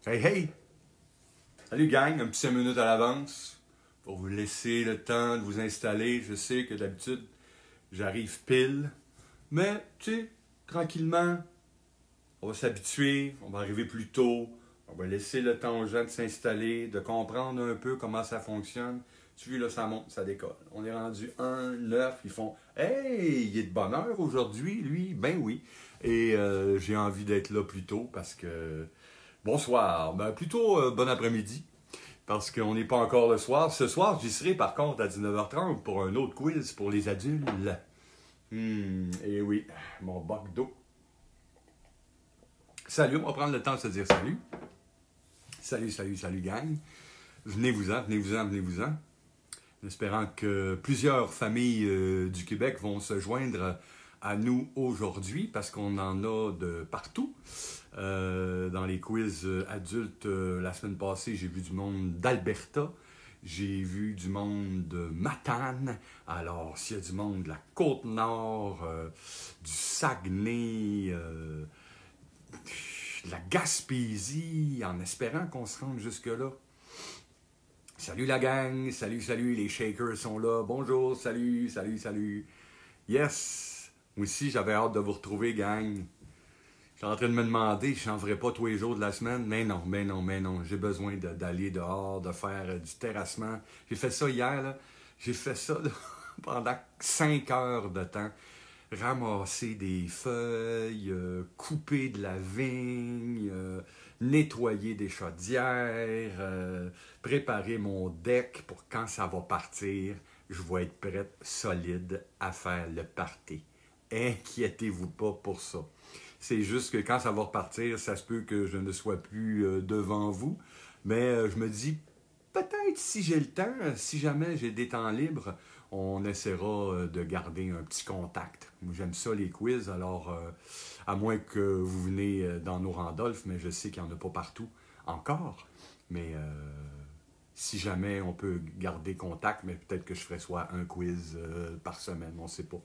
Hey, hey! Salut gang, un petit 5 minutes à l'avance pour vous laisser le temps de vous installer. Je sais que d'habitude, j'arrive pile, mais tu sais, tranquillement, on va s'habituer, on va arriver plus tôt, on va laisser le temps aux gens de s'installer, de comprendre un peu comment ça fonctionne. Tu vois, là, ça monte, ça décolle. On est rendu 1, 9, ils font « Hey, il est de bonne heure aujourd'hui, lui! » Ben oui. Et j'ai envie d'être là plus tôt parce que... Bonsoir, ben plutôt bon après-midi, parce qu'on n'est pas encore le soir. Ce soir, j'y serai par contre à 19h30 pour un autre quiz pour les adultes. Et oui, mon bac d'eau. Salut, on va prendre le temps de se dire salut. Salut gang. Venez-vous-en, venez-vous-en, venez-vous-en. En espérant que plusieurs familles du Québec vont se joindre à nous aujourd'hui, parce qu'on en a de partout. Dans les quiz adultes, la semaine passée, j'ai vu du monde d'Alberta. J'ai vu du monde de Matane. Alors, s'il y a du monde de la Côte-Nord, du Saguenay, de la Gaspésie, en espérant qu'on se rende jusque-là. Salut la gang, salut, les shakers sont là. Bonjour, salut. Yes! Moi aussi, j'avais hâte de vous retrouver, gang. Je suis en train de me demander, je n'en ferai pas tous les jours de la semaine. Mais non. J'ai besoin d'aller dehors, de faire du terrassement. J'ai fait ça hier, là. J'ai fait ça là, pendant 5 heures de temps. Ramasser des feuilles, couper de la vigne, nettoyer des chaudières, préparer mon deck pour quand ça va partir, je vais être prête, solide, à faire le party. Inquiétez-vous pas pour ça. C'est juste que quand ça va repartir, ça se peut que je ne sois plus devant vous. Mais je me dis, peut-être si j'ai le temps, si jamais j'ai des temps libres, on essaiera de garder un petit contact. Moi, j'aime ça, les quiz. Alors, à moins que vous venez dans nos Randolph, mais je sais qu'il n'y en a pas partout encore. Mais si jamais on peut garder contact, mais peut-être que je ferai soit un quiz par semaine, on ne sait pas.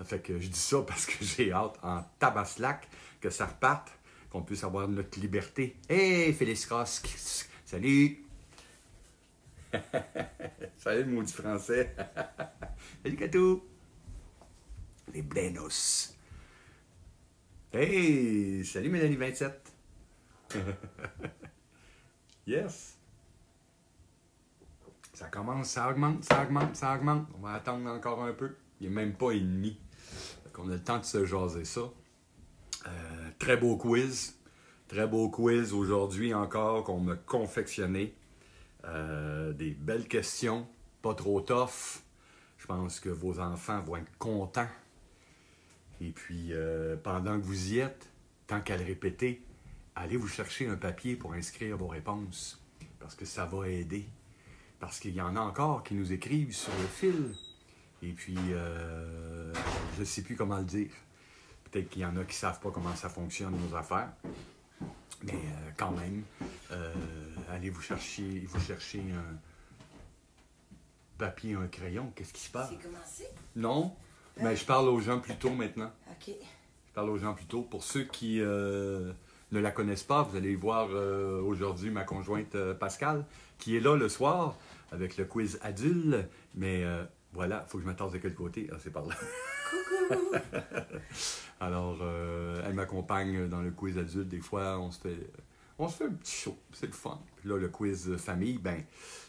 Fait que je dis ça parce que j'ai hâte en tabaslac que ça reparte, qu'on puisse avoir notre liberté. Hey, Félix Ross! Salut! Salut, le maudit français! Salut, Catou! Les Blenos! Hey! Salut, Mélanie 27! Yes! Ça commence, ça augmente. On va attendre encore un peu. Il n'est même pas et demi. On a le temps de se jaser ça. Très beau quiz. Très beau quiz aujourd'hui encore qu'on m'a confectionné. Des belles questions. Pas trop tough. Je pense que vos enfants vont être contents. Et puis, pendant que vous y êtes, tant qu'à le répéter, allez vous chercher un papier pour inscrire vos réponses. Parce que ça va aider. Parce qu'il y en a encore qui nous écrivent sur le fil. Et puis, je ne sais plus comment le dire. Peut-être qu'il y en a qui ne savent pas comment ça fonctionne, nos affaires. Mais quand même, allez vous chercher un papier, un crayon. Qu'est-ce qui se passe? C'est commencé? Non, mais je parle aux gens plus tôt maintenant. OK. Je parle aux gens plus tôt. Pour ceux qui ne la connaissent pas, vous allez voir aujourd'hui ma conjointe Pascal, qui est là le soir avec le quiz adulte. Mais voilà, il faut que je m'attende de quel côté? Ah, c'est par là. Coucou! Alors, elle m'accompagne dans le quiz adulte. Des fois, on se fait un petit show. C'est le fun. Puis là, le quiz famille, ben,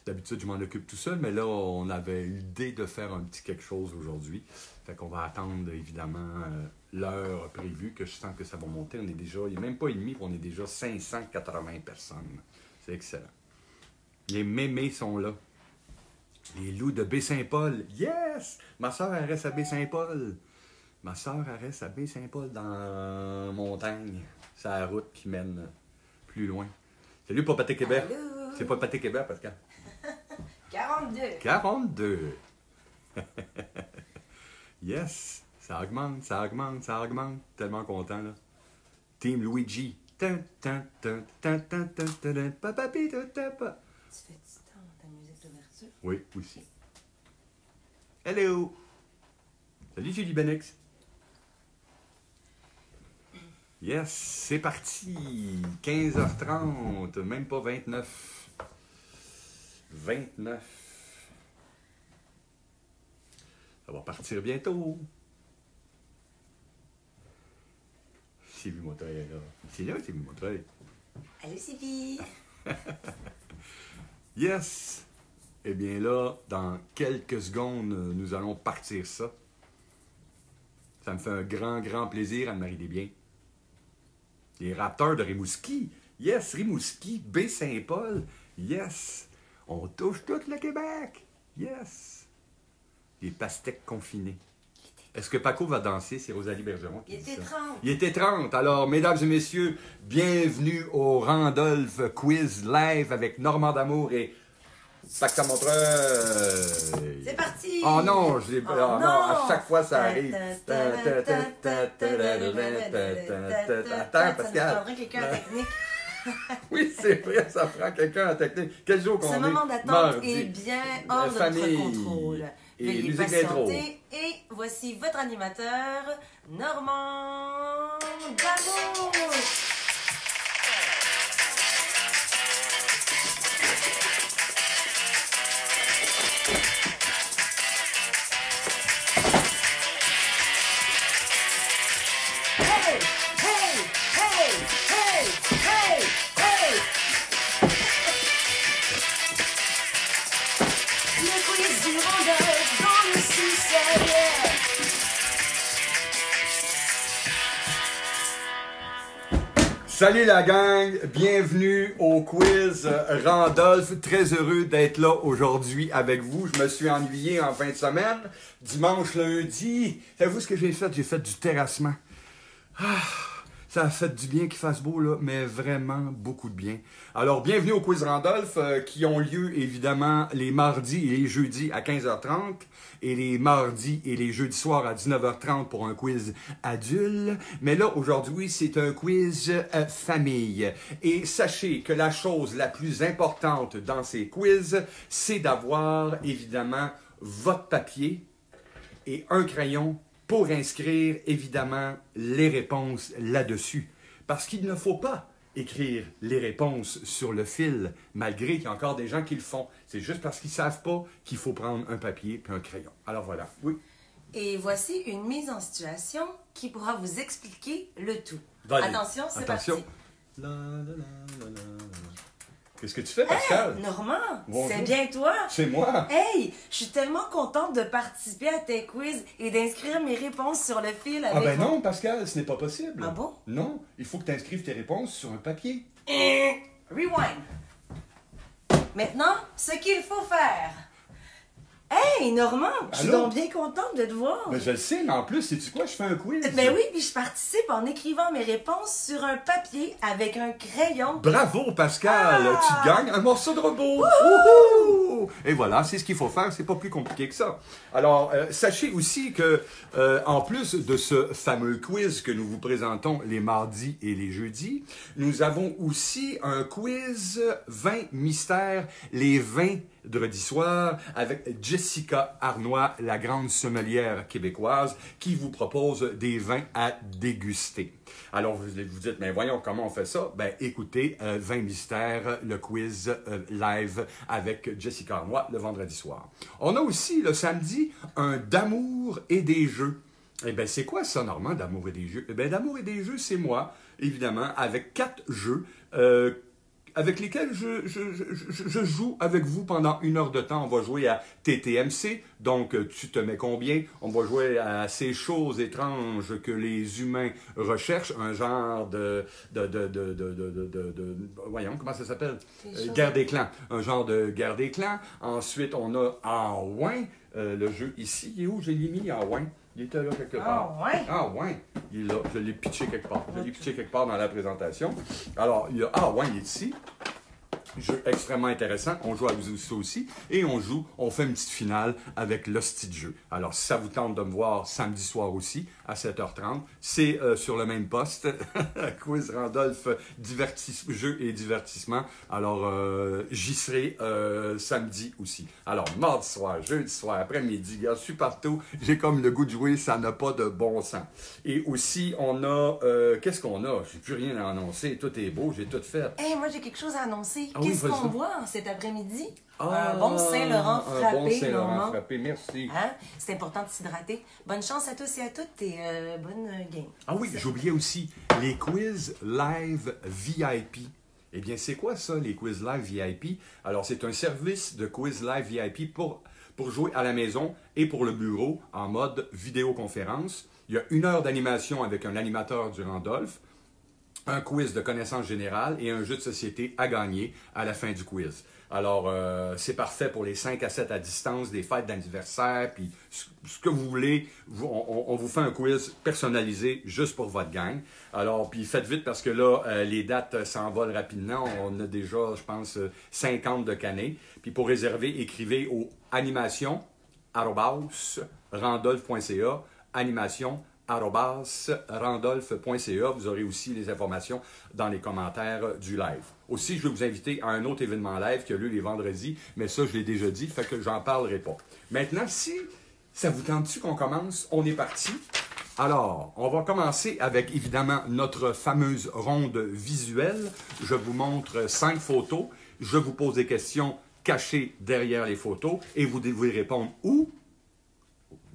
d'habitude, je m'en occupe tout seul, mais là, on avait l'idée de faire un petit quelque chose aujourd'hui. Fait qu'on va attendre, évidemment, l'heure prévue, que je sens que ça va monter. On est déjà, il n'est même pas et demi, puis on est déjà 580 personnes. C'est excellent. Les mémés sont là. Les loups de Baie-Saint-Paul. Yes! Ma soeur, elle reste à Baie-Saint-Paul. Ma soeur, elle reste à Baie-Saint-Paul dans la montagne. C'est la route qui mène plus loin. Salut, Papaté Québec. Allô? C'est Papaté Québec, Pascal. 42. 42. Yes! Ça augmente. Tellement content, là. Team Luigi. Papapi, tapa. Tu fais du temps ta musique d'ouverture? Oui, aussi. Hello! Salut, Julie Benex. Yes, c'est parti. 15h30, même pas 29. 29. Ça va partir bientôt. Sylvie Montreuil est là. C'est là, Sylvie Montreuil. Allô, Sylvie. Yes! Eh bien là, dans quelques secondes, nous allons partir ça. Ça me fait un grand plaisir, Anne-Marie Desbiens. Les Raptors de Rimouski. Yes, Rimouski, Baie-Saint-Paul. Yes! On touche tout le Québec. Yes! Les pastèques confinés. Est-ce que Paco va danser? C'est Rosalie Bergeron qui Il dit était ça. 30. Il était 30. Alors, mesdames et messieurs, bienvenue au Randolph Quiz Live avec Normand D'Amour et Pacta Montreuil. C'est parti! Oh non, Oh non, à chaque fois ça arrive. Attends, Ça Pascal. nous prendrait quelqu'un à technique. Oui, c'est vrai, ça prend quelqu'un en technique. Quel jour qu'on Ce est? moment d'attente Mardi. est bien hors de notre Famille. contrôle. Et Veuillez musique d'intro. patienter. Et voici votre animateur, Normand D'Amour. Hey, hey, hey, hey, hey, hey. Le quiz du Randolph dans le sous-sol. Salut la gang, bienvenue au quiz Randolph. Très heureux d'être là aujourd'hui avec vous. Je me suis ennuyé en fin de semaine. Dimanche, lundi, savez-vous ce que j'ai fait? J'ai fait du terrassement. Ça a fait du bien qu'il fasse beau, là, mais vraiment beaucoup de bien. Alors, bienvenue au quiz Randolph qui ont lieu évidemment les mardis et les jeudis à 15h30 et les mardis et les jeudis soirs à 19h30 pour un quiz adulte. Mais là, aujourd'hui, c'est un quiz famille. Et sachez que la chose la plus importante dans ces quiz, c'est d'avoir évidemment votre papier et un crayon pour inscrire, évidemment, les réponses là-dessus. Parce qu'il ne faut pas écrire les réponses sur le fil, malgré qu'il y a encore des gens qui le font. C'est juste parce qu'ils ne savent pas qu'il faut prendre un papier et un crayon. Alors voilà, oui. Et voici une mise en situation qui pourra vous expliquer le tout. Allez. Attention, c'est Attention. parti. La, la, la, la, la. Qu'est-ce que tu fais, Pascal? Normand, Bonjour. c'est bien toi? C'est moi. Hey, je suis tellement contente de participer à tes quiz et d'inscrire mes réponses sur le fil avec Ah ben mon- non, Pascal, ce n'est pas possible. Ah bon? Non, il faut que tu inscrives tes réponses sur un papier. Rewind. Maintenant, ce qu'il faut faire. Hey, Normand, je suis Allô? donc bien contente de te voir. Ben je le sais, mais en plus, sais-tu quoi? Je fais un quiz. Ben oui, puis je participe en écrivant mes réponses sur un papier avec un crayon. Bravo, Pascal! Ah! Tu gagnes un morceau de robot! Wouhou! Et voilà, c'est ce qu'il faut faire, c'est pas plus compliqué que ça. Alors, sachez aussi que, en plus de ce fameux quiz que nous vous présentons les mardis et les jeudis, nous avons aussi un quiz 20 mystères, les 20 vendredi soir avec Jessica Arnois, la grande sommelière québécoise, qui vous propose des vins à déguster. Alors, vous vous dites, mais voyons comment on fait ça? Ben, écoutez, 20 mystères, le quiz live avec Jessica Arnois le vendredi soir. On a aussi, le samedi, un d'amour et des jeux. Eh bien, c'est quoi ça, Normand, d'amour et des jeux? Eh bien, d'amour et des jeux, c'est moi, évidemment, avec 4 jeux avec lesquels je joue avec vous pendant 1 heure de temps. On va jouer à TTMC, donc tu te mets combien? On va jouer à ces choses étranges que les humains recherchent, un genre voyons, comment ça s'appelle? Guerre des clans. Un genre de guerre des clans. Ensuite, on a Ah ouais, le jeu ici. Il est où? Je l'ai mis Ah ouais. Il était là quelque part. Ah ouais? Ah ouais, il est là. Je l'ai pitché quelque part. Je l'ai pitché quelque part dans la présentation. Alors, il y a Ah ouais, il est ici. Jeu extrêmement intéressant. On joue à ça aussi. Et on fait une petite finale avec l'hostie de jeu. Alors, si ça vous tente de me voir samedi soir aussi, à 7h30, c'est sur le même poste. Quiz Randolph, jeu et divertissement. Alors, j'y serai samedi aussi. Alors, mardi soir, jeudi soir, après-midi, je suis partout. J'ai comme le goût de jouer, ça n'a pas de bon sens. Et aussi, on a... qu'est-ce qu'on a? J'ai plus rien à annoncer. Tout est beau, j'ai tout fait. Hey, moi, j'ai quelque chose à annoncer. Ah oui, Qu'est-ce qu'on vas-y. voit cet après-midi? Ah, Un bon Saint-Laurent frappé, un bon Saint-Laurent Normand. frappé, merci. Hein? C'est important de s'hydrater. Bonne chance à tous et à toutes et bonne game. Ah oui, j'oubliais aussi les quiz live VIP. Eh bien, c'est quoi ça, les quiz live VIP? Alors, c'est un service de quiz live VIP pour jouer à la maison et pour le bureau en mode vidéoconférence. Il y a 1 heure d'animation avec un animateur du Randolph, un quiz de connaissances générales et un jeu de société à gagner à la fin du quiz. Alors, c'est parfait pour les 5 à 7 à distance, des fêtes d'anniversaire, puis ce que vous voulez. On vous fait un quiz personnalisé juste pour votre gang. Alors, puis faites vite parce que là, les dates s'envolent rapidement. On a déjà, je pense, 50 de canets. Puis pour réserver, écrivez au animation@randolph.ca, animation@randolph.ca. Vous aurez aussi les informations dans les commentaires du live. Aussi, je vais vous inviter à un autre événement live qui a lieu les vendredis, mais ça, je l'ai déjà dit, fait que j'en parlerai pas. Maintenant, si ça vous tente-tu qu'on commence, on est parti. Alors, on va commencer avec, évidemment, notre fameuse ronde visuelle. Je vous montre 5 photos. Je vous pose des questions cachées derrière les photos et vous devez répondre où?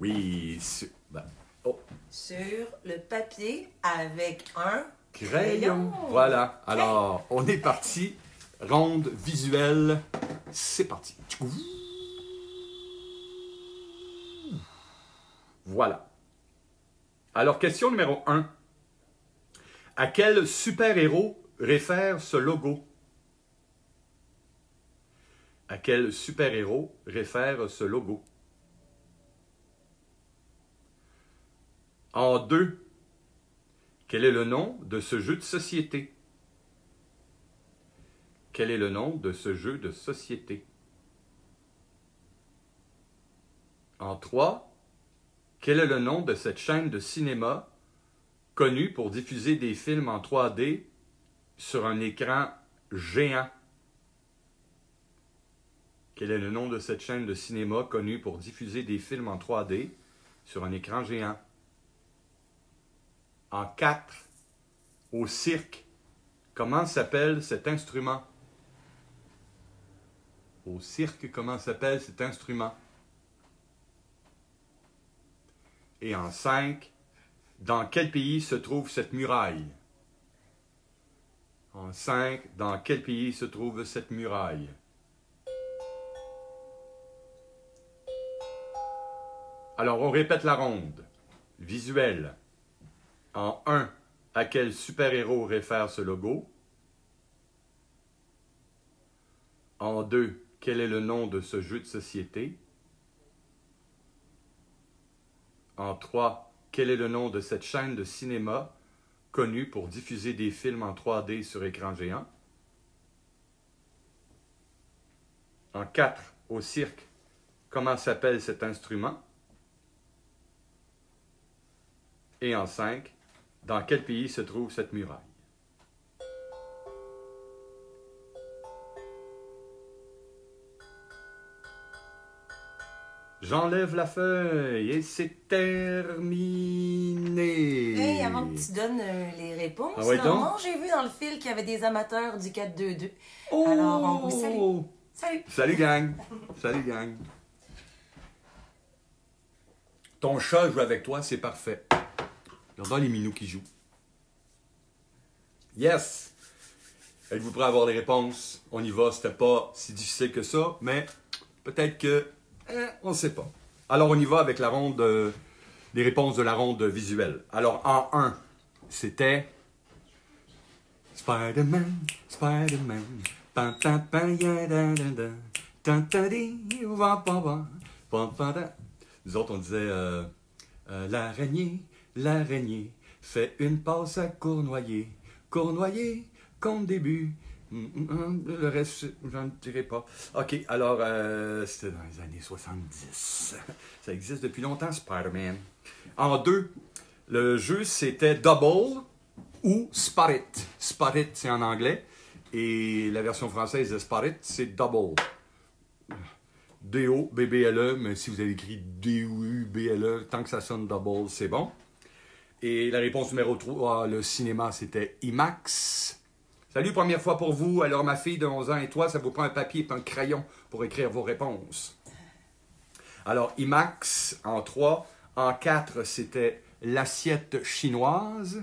Oui, Sur le papier avec un crayon. Voilà. Alors, on est parti. Ronde visuelle. C'est parti. Voilà. Alors, question numéro 1. À quel super-héros réfère ce logo? À quel super-héros réfère ce logo? En 2, quel est le nom de ce jeu de société? Quel est le nom de ce jeu de société? En 3, quel est le nom de cette chaîne de cinéma connue pour diffuser des films en 3D sur un écran géant? Quel est le nom de cette chaîne de cinéma connue pour diffuser des films en 3D sur un écran géant? En 4, au cirque, comment s'appelle cet instrument? Au cirque, comment s'appelle cet instrument? Et en 5, dans quel pays se trouve cette muraille? En 5, dans quel pays se trouve cette muraille? Alors, on répète la ronde. Visuel. En 1, à quel super-héros réfère ce logo? En 2, quel est le nom de ce jeu de société? En 3, quel est le nom de cette chaîne de cinéma connue pour diffuser des films en 3D sur écran géant? En 4, au cirque, comment s'appelle cet instrument? Et en 5, dans quel pays se trouve cette muraille? J'enlève la feuille et c'est terminé. Hey, avant que tu donnes les réponses, Ah ouais, donc? Normand, j'ai vu dans le fil qu'il y avait des amateurs du 4-2-2. Oh! Alors, on vous salue. Salut! Salut gang! Salut gang! Ton chat joue avec toi, c'est parfait. Regardons les minous qui jouent. Yes! Êtes-vous prêts à avoir les réponses? On y va, c'était pas si difficile que ça, mais peut-être que... on ne sait pas. Alors on y va avec la ronde, les réponses de la ronde visuelle. Alors en 1, c'était... Spider-Man, Spider-Man, pam pam pam ya da da da, tan ta di wa pa wa, pam pam da. Nous autres on disait l'araignée, l'araignée fait une passe à Cournoyer, Cournoyer compte des buts, Le reste, je n'en dirai pas. OK, alors, c'était dans les années 70. Ça existe depuis longtemps, Spider-Man. En 2, le jeu, c'était Double ou Spot It. Spot It, c'est en anglais. Et la version française de Spot It, c'est Double. D-O-B-B-L-E, mais si vous avez écrit D-U-B-L-E, tant que ça sonne Double, c'est bon. Et la réponse numéro 3, le cinéma, c'était IMAX. Salut, première fois pour vous. Alors, ma fille de 11 ans et toi, ça vous prend un papier et un crayon pour écrire vos réponses. Alors, IMAX en 3. En 4, c'était l'assiette chinoise.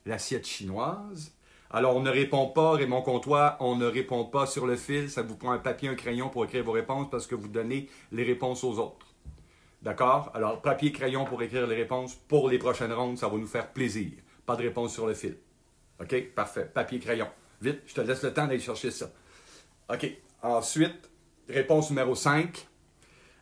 L'assiette chinoise. Alors, on ne répond pas, Raymond Comtois, on ne répond pas sur le fil. Ça vous prend un papier, un crayon pour écrire vos réponses parce que vous donnez les réponses aux autres. D'accord? Alors, papier, crayon pour écrire les réponses pour les prochaines rondes, ça va nous faire plaisir. Pas de réponse sur le fil. OK? Parfait. Papier, crayon. Vite, je te laisse le temps d'aller chercher ça. OK. Ensuite, réponse numéro 5.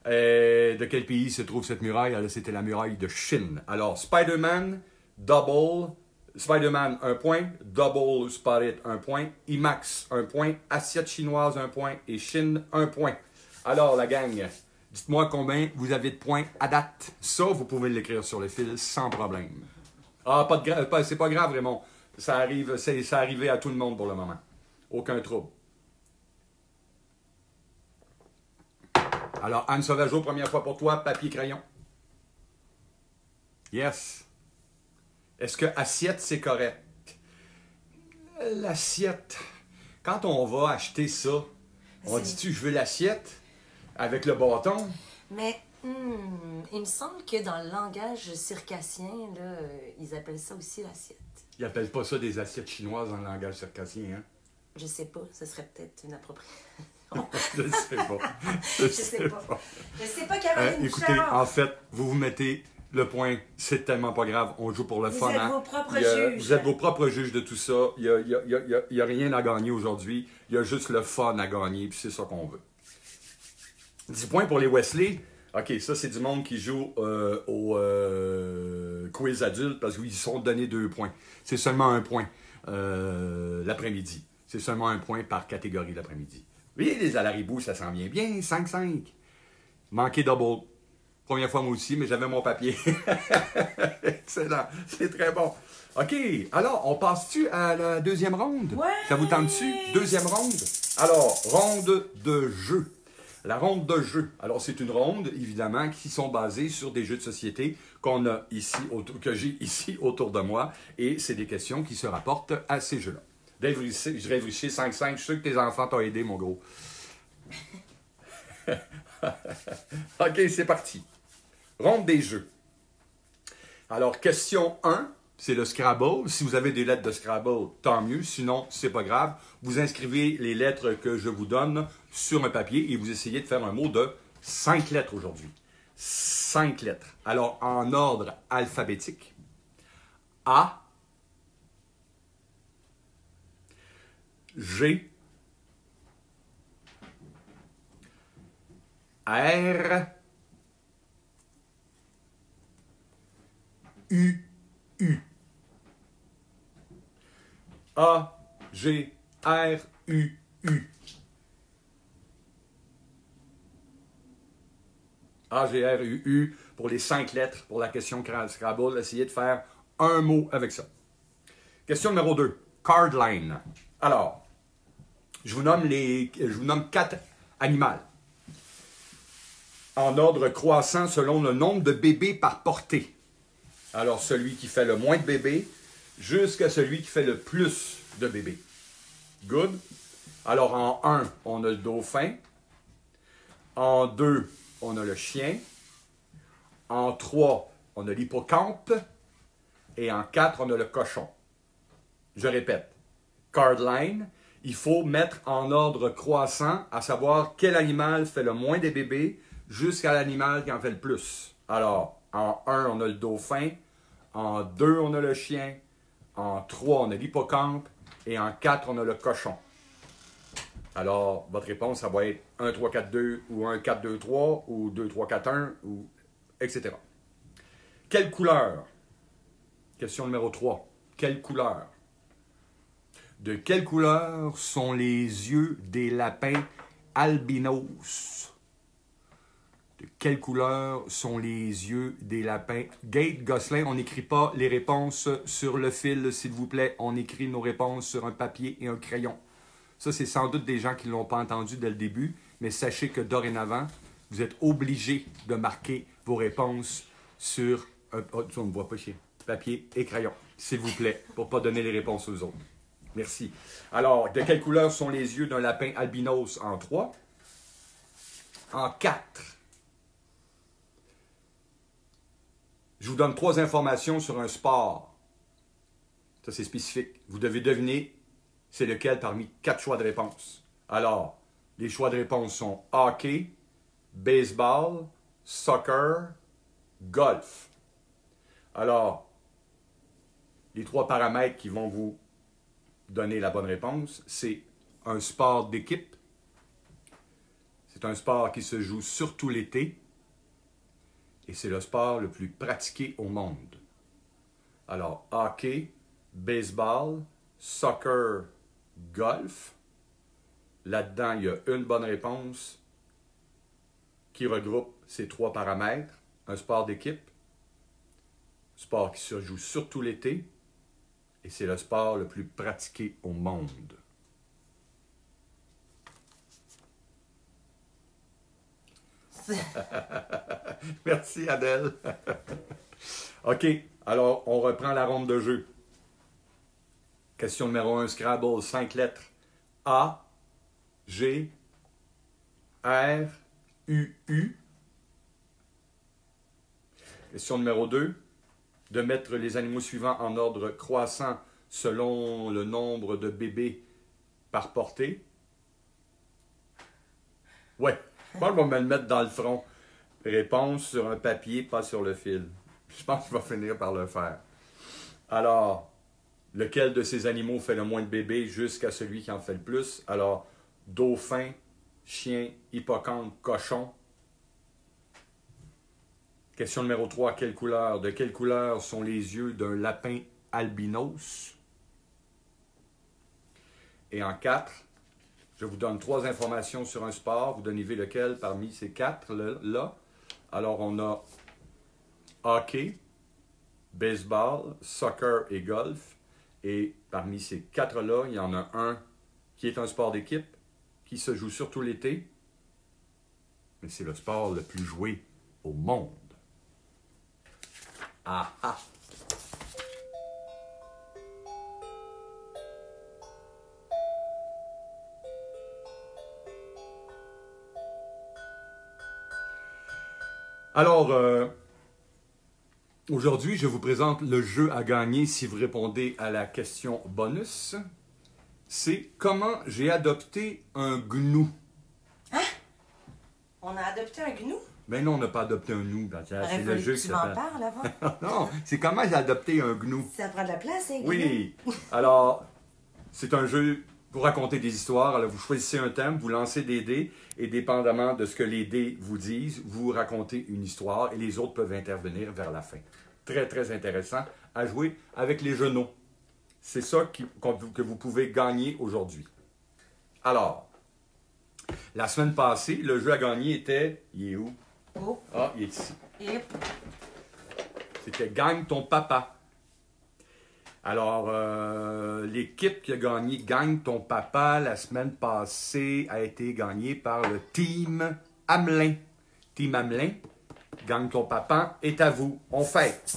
De quel pays se trouve cette muraille? Alors, c'était la muraille de Chine. Alors, Spider-Man, Double... Spider-Man, 1 point. Double Spotted, 1 point. IMAX, 1 point. Assiette chinoise, 1 point. Et Chine, 1 point. Alors, la gang, dites-moi combien vous avez de points à date. Ça, vous pouvez l'écrire sur le fil sans problème. Ah, c'est pas grave, Raymond. Ça arrive, ça arrivé à tout le monde pour le moment. Aucun trouble. Alors, Anne Sauvageau, première fois pour toi, papier, crayon. Yes. Est-ce que assiette, c'est correct? L'assiette. Quand on va acheter ça, on dit-tu, je veux l'assiette avec le bâton? Mais il me semble que dans le langage circassien, là, ils appellent ça aussi l'assiette. Ils n'appellent pas ça des assiettes chinoises dans le langage circassien, hein? Je sais pas, ce serait peut-être une appropriation. Je ne sais pas. Je sais pas. Je sais pas, Caroline écoutez, Bouchard. en fait, vous mettez le point, c'est tellement pas grave, on joue pour le fun. Vous êtes vos propres juges. Vous êtes vos propres juges de tout ça. Il n'y a rien à gagner aujourd'hui. Il y a juste le fun à gagner, puis c'est ça qu'on veut. 10 points pour les Wesley. OK, ça, c'est du monde qui joue au quiz adulte parce qu'ils sont donnés 2 points. C'est seulement 1 point l'après-midi. C'est seulement 1 point par catégorie l'après-midi. Oui, les Alaribous, ça s'en vient bien. 5-5. Manqué double. Première fois moi aussi, mais j'avais mon papier. Excellent. C'est très bon. OK. Alors, on passe-tu à la deuxième ronde? Ouais. Ça vous tente-tu? Deuxième ronde? Alors, ronde de jeu. La ronde de jeu. Alors, c'est une ronde, évidemment, qui sont basées sur des jeux de société qu'on a ici, que j'ai ici autour de moi. Et c'est des questions qui se rapportent à ces jeux-là. Dave Richer, 5-5. Je suis sûr que tes enfants t'ont aidé, mon gros. OK, c'est parti. Ronde des jeux. Alors, question 1, c'est le Scrabble. Si vous avez des lettres de Scrabble, tant mieux. Sinon, c'est pas grave. Vous inscrivez les lettres que je vous donne sur un papier et vous essayez de faire un mot de 5 lettres aujourd'hui. 5 lettres. Alors, en ordre alphabétique. A, G, R, U, U. A, G, R, U, U. A, G, R, U, U pour les 5 lettres pour la question Scrabble. Essayez de faire un mot avec ça. Question numéro 2. Card line. Alors, je vous nomme 4 animaux. En ordre croissant selon le nombre de bébés par portée. Alors, celui qui fait le moins de bébés jusqu'à celui qui fait le plus de bébés. Good? Alors, en 1, on a le dauphin. En 2, on a le chien. En 3, on a l'hippocampe. Et en 4, on a le cochon. Je répète. Card line. Il faut mettre en ordre croissant, à savoir quel animal fait le moins des bébés jusqu'à l'animal qui en fait le plus. Alors, en 1, on a le dauphin. En 2, on a le chien. En 3, on a l'hippocampe. Et en 4, on a le cochon. Alors, votre réponse, ça va être 1, 3, 4, 2, ou 1, 4, 2, 3, ou 2, 3, 4, 1, ou etc. Quelle couleur? Question numéro 3. Quelle couleur? De quelle couleur sont les yeux des lapins albinos? De quelle couleur sont les yeux des lapins? Gate, Gosselin, on n'écrit pas les réponses sur le fil, s'il vous plaît. On écrit nos réponses sur un papier et un crayon. Ça, c'est sans doute des gens qui ne l'ont pas entendu dès le début, mais sachez que dorénavant, vous êtes obligés de marquer vos réponses sur un on ne voit pas chier, papier et crayon, s'il vous plaît, pour ne pas donner les réponses aux autres. Merci. Alors, de quelle couleur sont les yeux d'un lapin albinos en 3? En 4. Je vous donne 3 informations sur un sport. Ça, c'est spécifique. Vous devez deviner c'est lequel parmi 4 choix de réponse. Alors, les choix de réponse sont hockey, baseball, soccer, golf. Alors, les 3 paramètres qui vont vous donner la bonne réponse, c'est un sport d'équipe. C'est un sport qui se joue surtout l'été. Et c'est le sport le plus pratiqué au monde. Alors, hockey, baseball, soccer, golf. Là-dedans, il y a une bonne réponse qui regroupe ces 3 paramètres. Un sport d'équipe, sport qui se joue surtout l'été, et c'est le sport le plus pratiqué au monde. Merci, Adèle. OK, alors on reprend la ronde de jeu. Question numéro 1, Scrabble, 5 lettres. A, G, R, U, U. Question numéro 2, de mettre les animaux suivants en ordre croissant selon le nombre de bébés par portée. Ouais. Moi, je vais me le mettre dans le front. Réponse sur un papier, pas sur le fil. Je pense qu'il va finir par le faire. Alors, lequel de ces animaux fait le moins de bébés jusqu'à celui qui en fait le plus? Alors, dauphin, chien, hippocampe, cochon. Question numéro 3, quelle couleur? De quelle couleur sont les yeux d'un lapin albinos? Et en 4, je vous donne 3 informations sur un sport. Vous devez lequel parmi ces 4-là. Alors, on a hockey, baseball, soccer et golf. Et parmi ces 4-là, il y en a un qui est un sport d'équipe, qui se joue surtout l'été. Mais c'est le sport le plus joué au monde. Ah ah! Alors, aujourd'hui, je vous présente le jeu à gagner si vous répondez à la question bonus. C'est comment j'ai adopté un gnou. Hein? On a adopté un gnou? Ben non, on n'a pas adopté un gnou. C'est le jeu qui tu m'en parles avant? Non, c'est comment j'ai adopté un gnou. Ça prend de la place, hein, gnou? Oui. Alors, c'est un jeu pour raconter des histoires. Alors, vous choisissez un thème, vous lancez des dés, et dépendamment de ce que les dés vous disent, vous racontez une histoire, et les autres peuvent intervenir vers la fin. Très, très intéressant à jouer avec les genoux. C'est ça que vous pouvez gagner aujourd'hui. Alors, la semaine passée, le jeu à gagner était... Il est où? Oh. Ah, il est ici. Yep. C'était Gagne ton papa. Alors, l'équipe qui a gagné Gagne ton papa la semaine passée a été gagnée par le Team Hamelin. Team Hamelin, Gagne ton papa est à vous. On fête.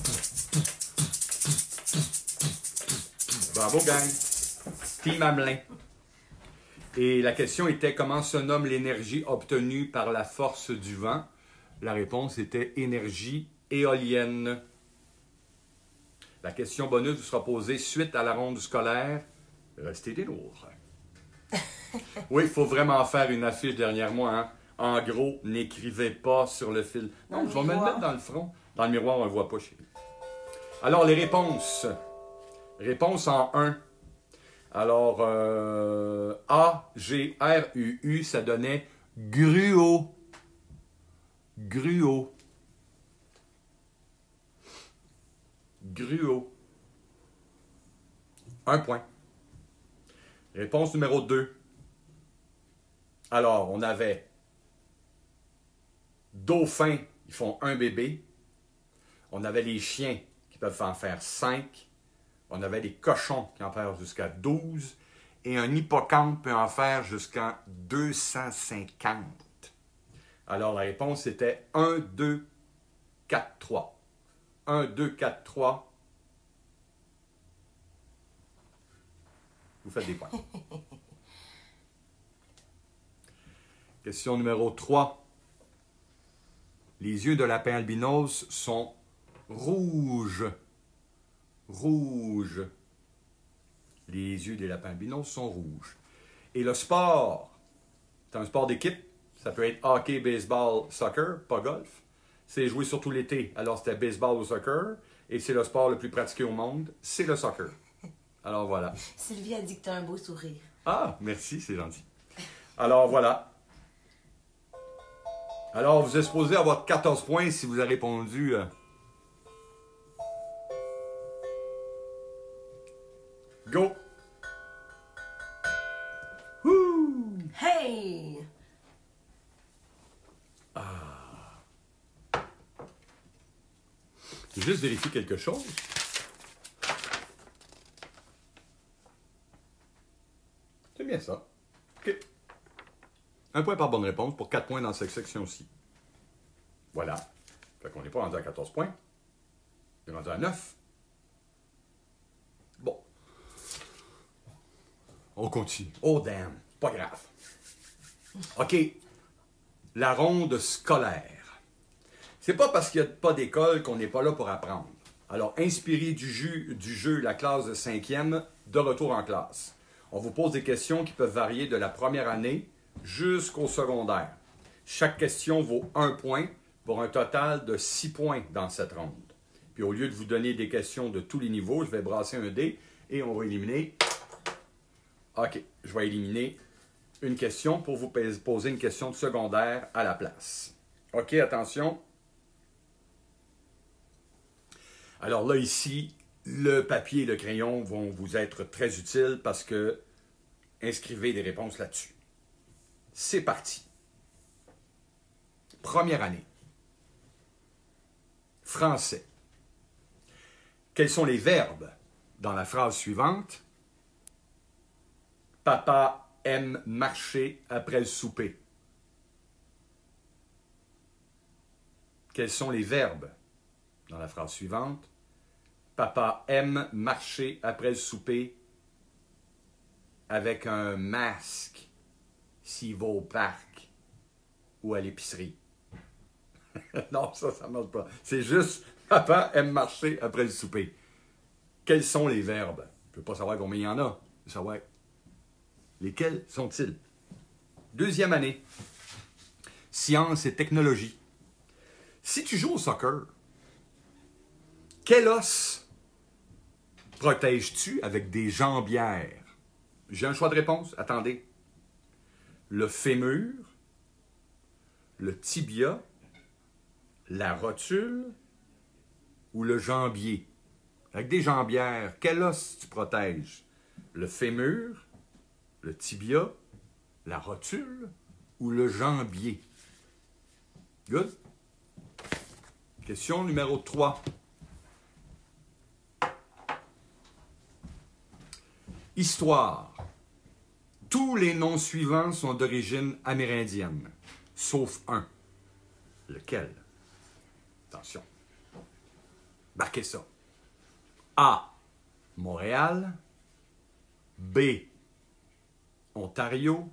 Bravo, gang. Team Hamelin. Et la question était comment se nomme l'énergie obtenue par la force du vent? La réponse était énergie éolienne. La question bonus vous sera posée suite à la ronde scolaire. Restez des lourds. Oui, il faut vraiment faire une affiche derrière moi. Hein? En gros, n'écrivez pas sur le fil. Non, je vais me le mettre dans le front. Dans le miroir, on ne le voit pas, chérie. Alors, les réponses. Réponse en 1. Alors, A, G, R, U, U, ça donnait gruau. Gruau. Gruau. 1 point. Réponse numéro 2. Alors, on avait dauphins, ils font un bébé. On avait les chiens qui peuvent en faire 5. On avait les cochons qui en font jusqu'à 12. Et un hippocampe peut en faire jusqu'à 250. Alors, la réponse était 1, 2, 4, 3. 1, 2, 4, 3. Vous faites des points. Question numéro 3. Les yeux de lapin albinos sont rouges. Rouges. Les yeux des lapins albinos sont rouges. Et le sport, c'est un sport d'équipe. Ça peut être hockey, baseball, soccer, pas golf. C'est joué surtout l'été. Alors c'était baseball ou soccer. Et c'est le sport le plus pratiqué au monde. C'est le soccer. Alors voilà. Sylvie a dit que tu as un beau sourire. Ah, merci, c'est gentil. Alors voilà. Alors vous êtes supposé avoir 14 points si vous avez répondu. Go! Wouh! Hey! Je vais juste vérifier quelque chose. C'est bien ça. OK. 1 point par bonne réponse pour 4 points dans cette section-ci. Voilà. Fait qu'on n'est pas rendu à 14 points. On est rendu à 9. Bon. On continue. Oh damn. Pas grave. OK. La ronde scolaire. C'est pas parce qu'il n'y a pas d'école qu'on n'est pas là pour apprendre. Alors, inspiré du jeu la classe de 5e, de retour en classe. On vous pose des questions qui peuvent varier de la première année jusqu'au secondaire. Chaque question vaut 1 point pour un total de 6 points dans cette ronde. Puis au lieu de vous donner des questions de tous les niveaux, je vais brasser un dé et on va éliminer... OK, je vais éliminer une question pour vous poser une question de secondaire à la place. OK, attention. Alors là, ici, le papier et le crayon vont vous être très utiles parce que inscrivez des réponses là-dessus. C'est parti. Première année. Français. Quels sont les verbes dans la phrase suivante? Papa aime marcher après le souper. Quels sont les verbes dans la phrase suivante? Papa aime marcher après le souper avec un masque s'il va au parc ou à l'épicerie. Non, ça ne marche pas. C'est juste papa aime marcher après le souper. Quels sont les verbes? Je ne peux pas savoir combien il y en a. Je veux savoir lesquels sont-ils? Deuxième année. Sciences et technologie. Si tu joues au soccer, quel os protèges-tu avec des jambières? J'ai un choix de réponse. Attendez. Le fémur, le tibia, la rotule ou le jambier? Avec des jambières, quel os tu protèges? Le fémur, le tibia, la rotule ou le jambier? Good? Question numéro 3. Histoire. Tous les noms suivants sont d'origine amérindienne, sauf un. Lequel? Attention. Marquez ça. A. Montréal. B. Ontario.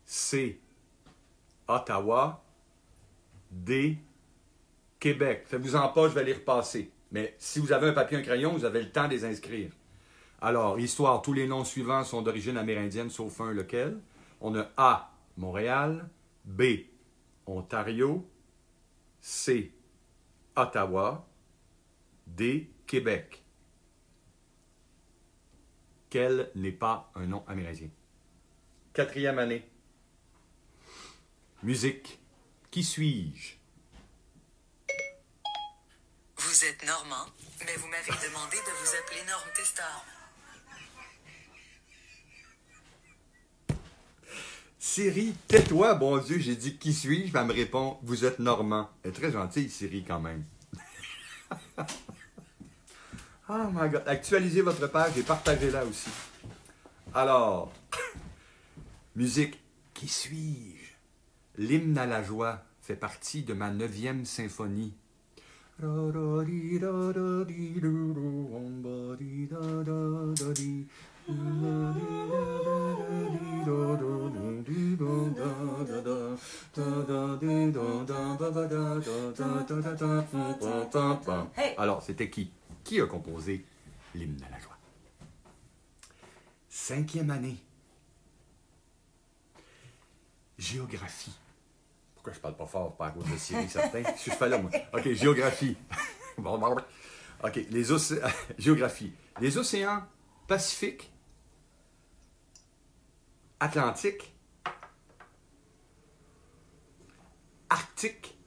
C. Ottawa. D. Québec. Faites-vous-en pas, je vais les repasser. Mais si vous avez un papier et un crayon, vous avez le temps de les inscrire. Alors, histoire, tous les noms suivants sont d'origine amérindienne, sauf un, lequel? On a A. Montréal. B. Ontario. C. Ottawa. D. Québec. Quel n'est pas un nom amérindien? Quatrième année. Musique. Qui suis-je? Vous êtes Normand, mais vous m'avez demandé de vous appeler Norm Testor. Siri, tais-toi, bon Dieu, j'ai dit qui suis-je? Elle me répond, vous êtes Normand. Elle est très gentille, Siri, quand même. Oh my God. Actualisez votre page et partagez-la aussi. Alors, musique, qui suis-je? L'hymne à la joie fait partie de ma 9e symphonie. Hey! Alors, c'était qui? Qui a composé l'hymne à la joie? 5e année. Géographie. Pourquoi je parle pas fort? Pas à cause de Siri, certain. Si je fais là, moi. OK, géographie. OK, géographie. Les océans Pacifique, Atlantique, Arctique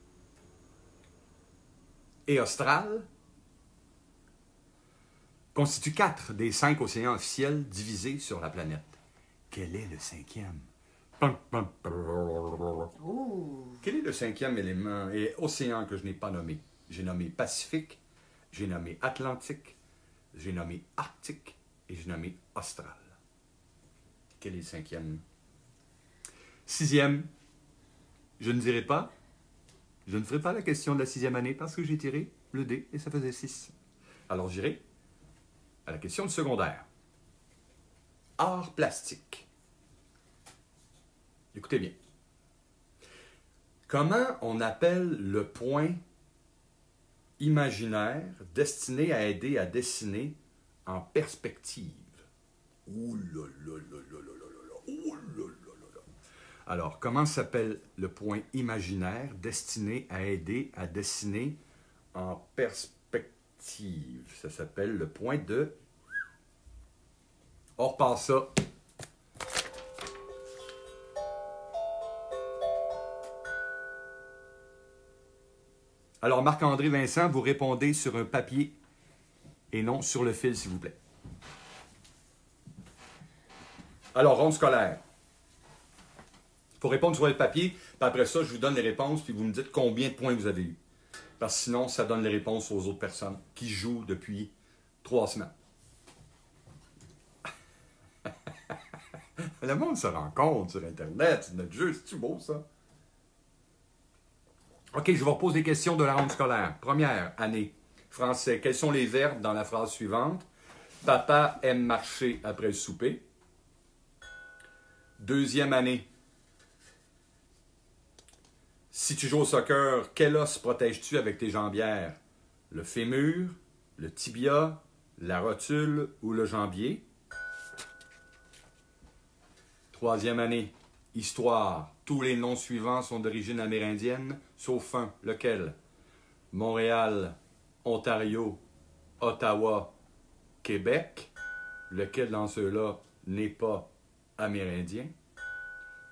et Austral constituent 4 des 5 océans officiels divisés sur la planète. Quel est le 5e? Quel est le 5e élément et océan que je n'ai pas nommé? J'ai nommé Pacifique, j'ai nommé Atlantique, j'ai nommé Arctique et j'ai nommé Austral. Quel est le 5e? 6e, je ne dirai pas. Je ne ferai pas la question de la 6e année parce que j'ai tiré le dé et ça faisait 6. Alors j'irai à la question de secondaire. Art plastique. Écoutez bien. Comment on appelle le point imaginaire destiné à aider à dessiner en perspective? Ouh là là là là là là là, ouh là là là là. Alors, comment s'appelle le point imaginaire destiné à aider à dessiner en perspective? Ça s'appelle le point de... On repart ça. Alors, Marc-André Vincent, vous répondez sur un papier et non sur le fil, s'il vous plaît. Alors, ronde scolaire. Il faut répondre sur le papier, puis après ça, je vous donne les réponses, puis vous me dites combien de points vous avez eu. Parce que sinon, ça donne les réponses aux autres personnes qui jouent depuis 3 semaines. Le monde se rend compte sur Internet, c'est notre jeu, c'est-tu beau, ça? OK, je vous repose des questions de la ronde scolaire. Première année, français. Quels sont les verbes dans la phrase suivante? Papa aime marcher après le souper. Deuxième année. Si tu joues au soccer, quel os protèges-tu avec tes jambières? Le fémur, le tibia, la rotule ou le jambier? Troisième année. Histoire. Tous les noms suivants sont d'origine amérindienne, sauf un. Lequel? Montréal, Ontario, Ottawa, Québec. Lequel dans ceux-là n'est pas amérindien?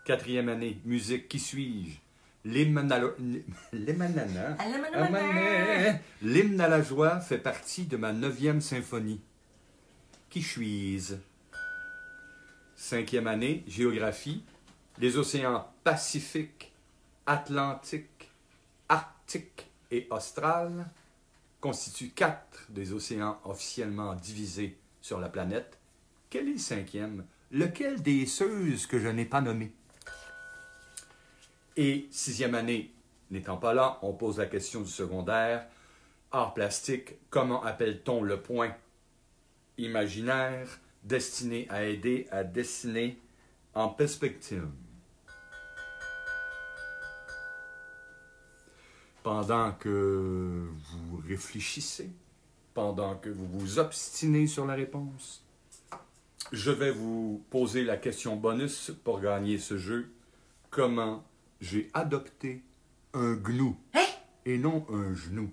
Quatrième année. Musique. Qui suis-je? L'hymne à la joie fait partie de ma 9e symphonie. Qui suis-je? 5e année. Géographie. Les océans Pacifique, Atlantique, Arctique et Austral constituent 4 des océans officiellement divisés sur la planète. Quel est le 5e? Lequel des ceux que je n'ai pas nommés? Et 6e année, n'étant pas là, on pose la question du secondaire. Art plastique, comment appelle-t-on le point imaginaire destiné à aider à dessiner en perspective? Pendant que vous réfléchissez, pendant que vous vous obstinez sur la réponse, je vais vous poser la question bonus pour gagner ce jeu. Comment j'ai adopté un gnou et non un genou?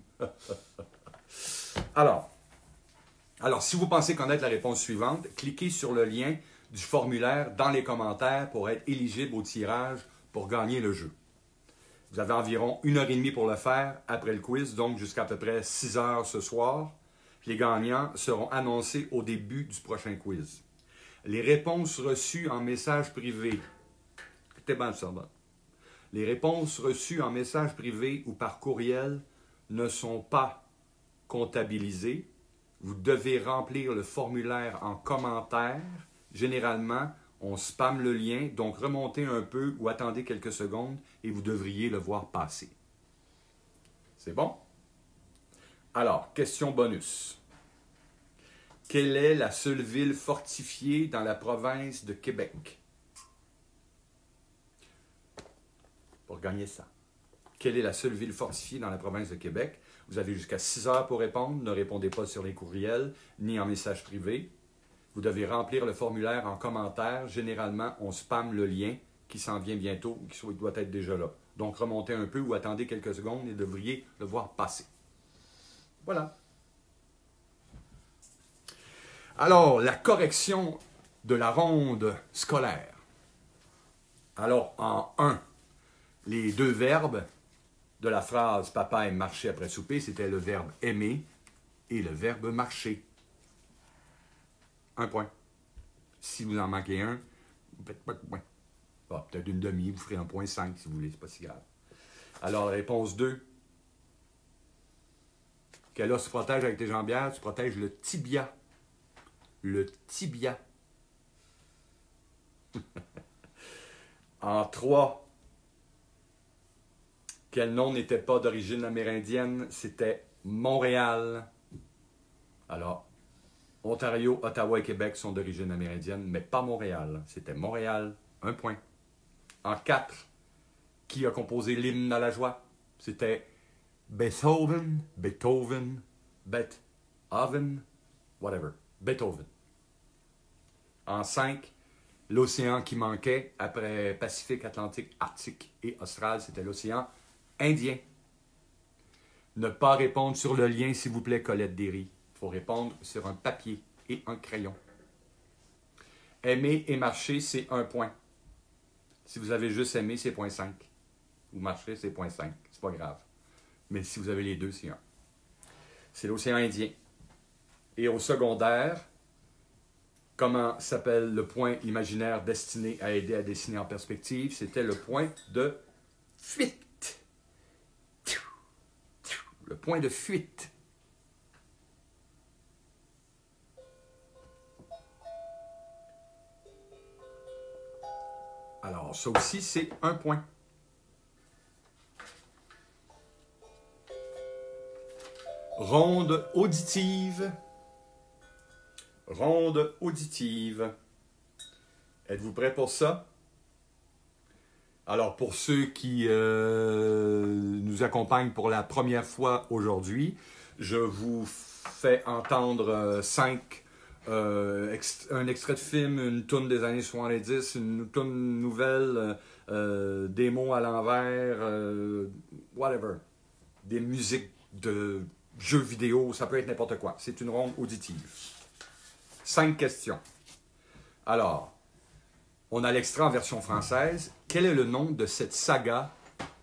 Alors, si vous pensez connaître la réponse suivante, cliquez sur le lien du formulaire dans les commentaires pour être éligible au tirage pour gagner le jeu. Vous avez environ 1h30 pour le faire après le quiz, donc jusqu'à peu près 6h ce soir. Les gagnants seront annoncés au début du prochain quiz. Les réponses reçues en message privé Écoutez bien ça, bon. Les réponses reçues en message privé ou par courriel ne sont pas comptabilisées. Vous devez remplir le formulaire en commentaire. Généralement, on spamme le lien, donc remontez un peu ou attendez quelques secondes et vous devriez le voir passer. C'est bon? Alors, question bonus. Quelle est la seule ville fortifiée dans la province de Québec? Pour gagner ça. Quelle est la seule ville fortifiée dans la province de Québec? Vous avez jusqu'à 6 heures pour répondre. Ne répondez pas sur les courriels ni en message privé. Vous devez remplir le formulaire en commentaire. Généralement, on spamme le lien qui s'en vient bientôt ou qui doit être déjà là. Donc, remontez un peu ou attendez quelques secondes et devriez le voir passer. Voilà. Alors, la correction de la ronde scolaire. Alors, en 1, les deux verbes de la phrase « Papa aime marcher après souper », c'était le verbe « aimer » et le verbe « marcher ». 1 point. Si vous en manquez un, vous faites pas de point. Ah, peut-être une demi, vous ferez 1,5 si vous voulez, c'est pas si grave. Alors, la réponse 2. Quel os se protège avec tes jambières? Tu protèges le tibia. Le tibia. En 3. Quel nom n'était pas d'origine amérindienne? C'était Montréal. Alors, Ontario, Ottawa et Québec sont d'origine amérindienne, mais pas Montréal. C'était Montréal. 1 point. En 4, qui a composé l'hymne à la joie? C'était Beethoven, whatever. Beethoven. En 5, l'océan qui manquait après Pacifique, Atlantique, Arctique et Austral, c'était l'océan Indien. Ne pas répondre sur le lien, s'il vous plaît, Colette Derry. Il faut répondre sur un papier et un crayon. Aimer et marcher, c'est 1 point. Si vous avez juste aimé, c'est 0,5. Ou marcher, c'est 0,5. C'est pas grave. Mais si vous avez les deux, c'est 1. C'est l'océan Indien. Et au secondaire, comment s'appelle le point imaginaire destiné à aider à dessiner en perspective? C'était le point de fuite. Le point de fuite. Alors, ça aussi, c'est 1 point. Ronde auditive. Ronde auditive. Êtes-vous prêts pour ça? Alors, pour ceux qui nous accompagnent pour la première fois aujourd'hui, je vous fais entendre 5 un extrait de film, une toune des années 70, une toune nouvelle, des mots à l'envers, whatever. Des musiques de jeux vidéo, ça peut être n'importe quoi. C'est une ronde auditive. 5 questions. Alors, on a l'extrait en version française. Quel est le nom de cette saga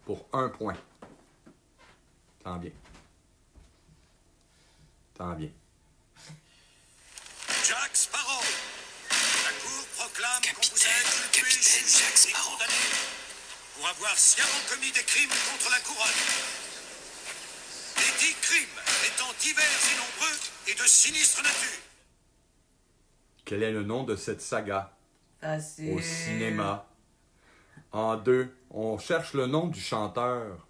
pour 1 point? Tant bien. Tant bien. Jack Sparrow. La cour proclame qu'on vous a inculpé, jugé et condamné pour avoir sciemment commis des crimes contre la couronne. Les 10 crimes étant divers et nombreux et de sinistre nature. Quel est le nom de cette saga Facile. au cinéma? En 2, on cherche le nom du chanteur.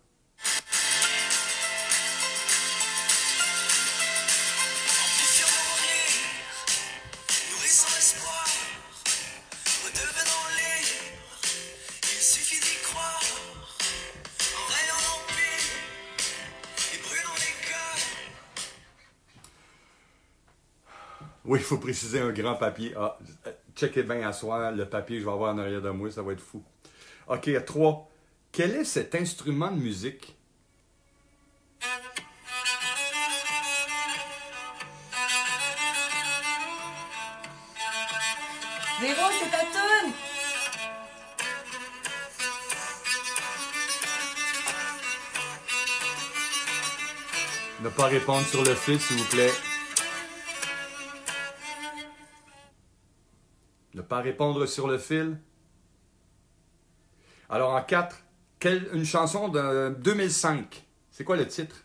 Amplifiant nos rires, nourrissant l'espoir, redevenant libre, il suffit d'y croire, en rayant l'empire et brûlant les cœurs. Oui, il faut préciser un grand papier. Ah, checkez bien à soir, le papier que je vais avoir en arrière de moi, ça va être fou. OK, 3. Quel est cet instrument de musique? Véro, c'est ta toune! Ne pas répondre sur le fil, s'il vous plaît. Ne pas répondre sur le fil. Alors, en 4, une chanson de 2005. C'est quoi le titre?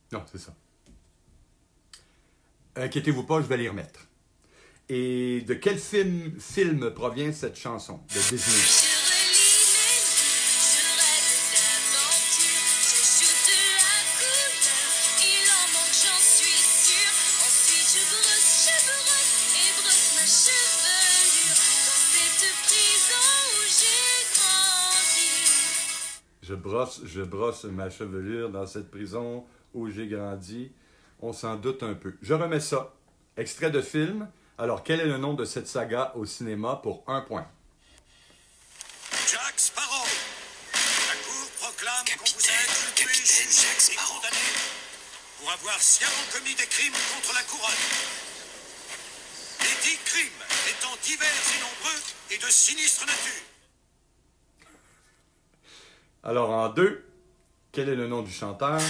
Non, c'est ça. Inquiétez-vous pas, je vais les remettre. Et de quel film provient cette chanson de Disney? Je brosse ma chevelure dans cette prison où j'ai grandi. On s'en doute un peu. Je remets ça. Extrait de film. Alors, quel est le nom de cette saga au cinéma pour 1 point? Jack Sparrow. La cour proclame qu'on vous a inculpé, jugé et condamné pour avoir sciemment commis des crimes contre la couronne. Les 10 crimes étant divers et nombreux et de sinistre nature. Alors, en 2, quel est le nom du chanteur?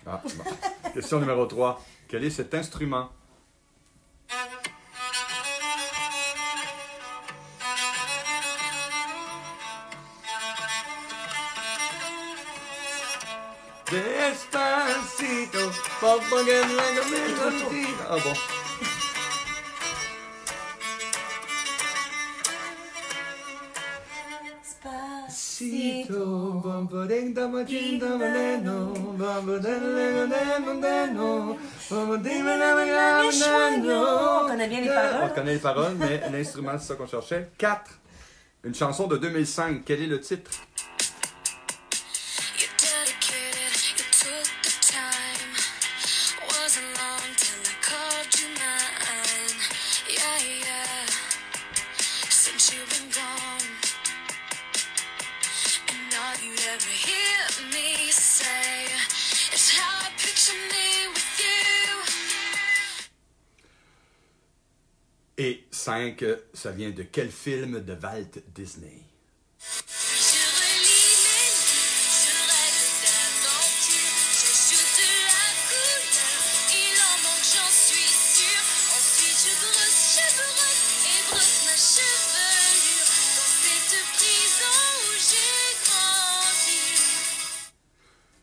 Ah, bon. Question numéro 3. Quel est cet instrument? Despacito, ah bon. Spacito. On connaît bien les paroles. On connaît les paroles, mais l'instrument, c'est ça qu'on cherchait. 4. Une chanson de 2005. Quel est le titre? Et 5, ça vient de quel film de Walt Disney?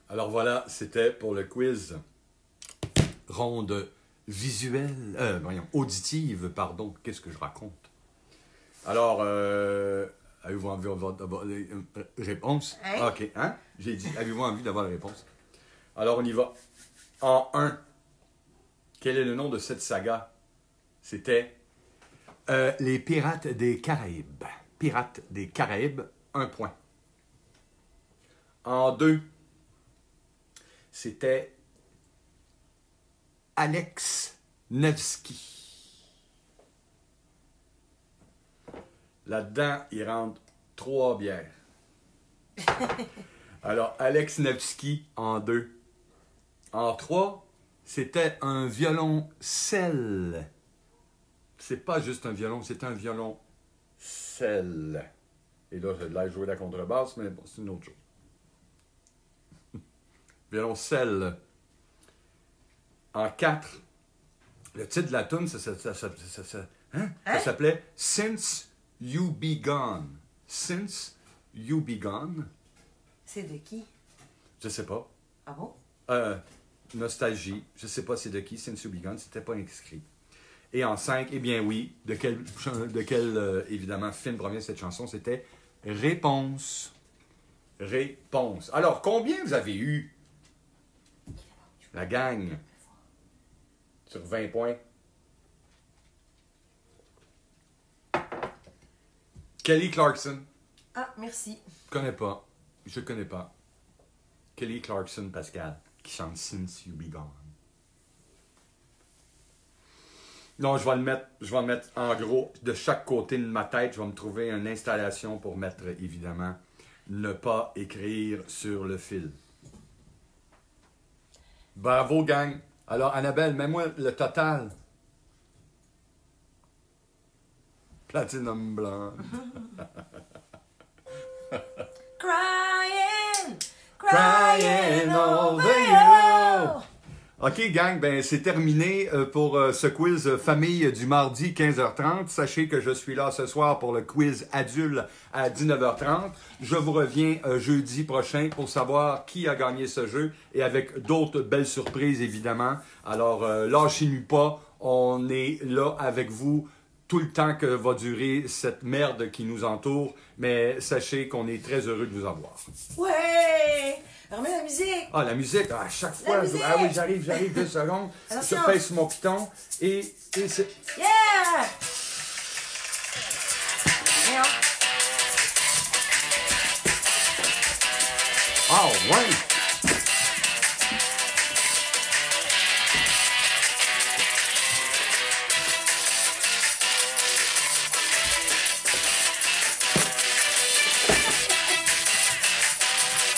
Alors voilà, c'était pour le quiz ronde visuelle, auditive, pardon, qu'est-ce que je raconte? Alors, avez-vous envie d'avoir des réponses? Hein? Ok, hein? J'ai dit, avez-vous envie d'avoir la réponse? Alors, on y va. En 1, quel est le nom de cette saga? C'était Les Pirates des Caraïbes. Pirates des Caraïbes, 1 point. En 2, c'était Alex Nevsky. Là-dedans, il rentre 3 bières. Alors, Alex Nevsky en 2. En 3, c'était un violoncelle. C'est pas juste un violon, c'est un violoncelle. Et là, j'ai l'air de jouer la contrebasse, mais bon, c'est une autre chose. Violoncelle. En 4, le titre de la tune, ça s'appelait Since You Be Gone. Since You Be Gone. C'est de qui? Je sais pas. Ah bon? Nostalgie. Je sais pas c'est de qui. Since You Be Gone. C'était pas inscrit. Et en 5, eh bien oui, de quel évidemment, film provient cette chanson? C'était Réponse. Réponse. Alors, combien vous avez eu? La gang. Sur 20 points. Kelly Clarkson. Ah, merci. Je connais pas. Kelly Clarkson, Pascal, qui chante Since You Be Gone. Non, je vais le mettre en gros de chaque côté de ma tête. Je vais me trouver une installation pour mettre, évidemment, ne pas écrire sur le fil. Bravo, gang. Alors, Annabelle, mets-moi le total. Platinum Blonde. Crying over you. OK, gang, ben c'est terminé pour ce quiz famille du mardi 15h30. Sachez que je suis là ce soir pour le quiz adulte à 19h30. Je vous reviens jeudi prochain pour savoir qui a gagné ce jeu et avec d'autres belles surprises, évidemment. Alors, lâchez-nous pas. On est là avec vous tout le temps que va durer cette merde qui nous entoure. Mais sachez qu'on est très heureux de vous avoir. Ouais! Remets la musique! Ah, la musique, à chaque fois. Ah oui, j'arrive, 2 secondes. Attention. Je pèse sur mon piton et c'est... Yeah! Voyons. Ah, ouais!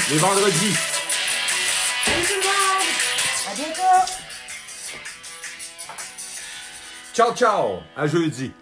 Les vendredis. Salut tout le monde! À bientôt! Ciao, ciao! À jeudi.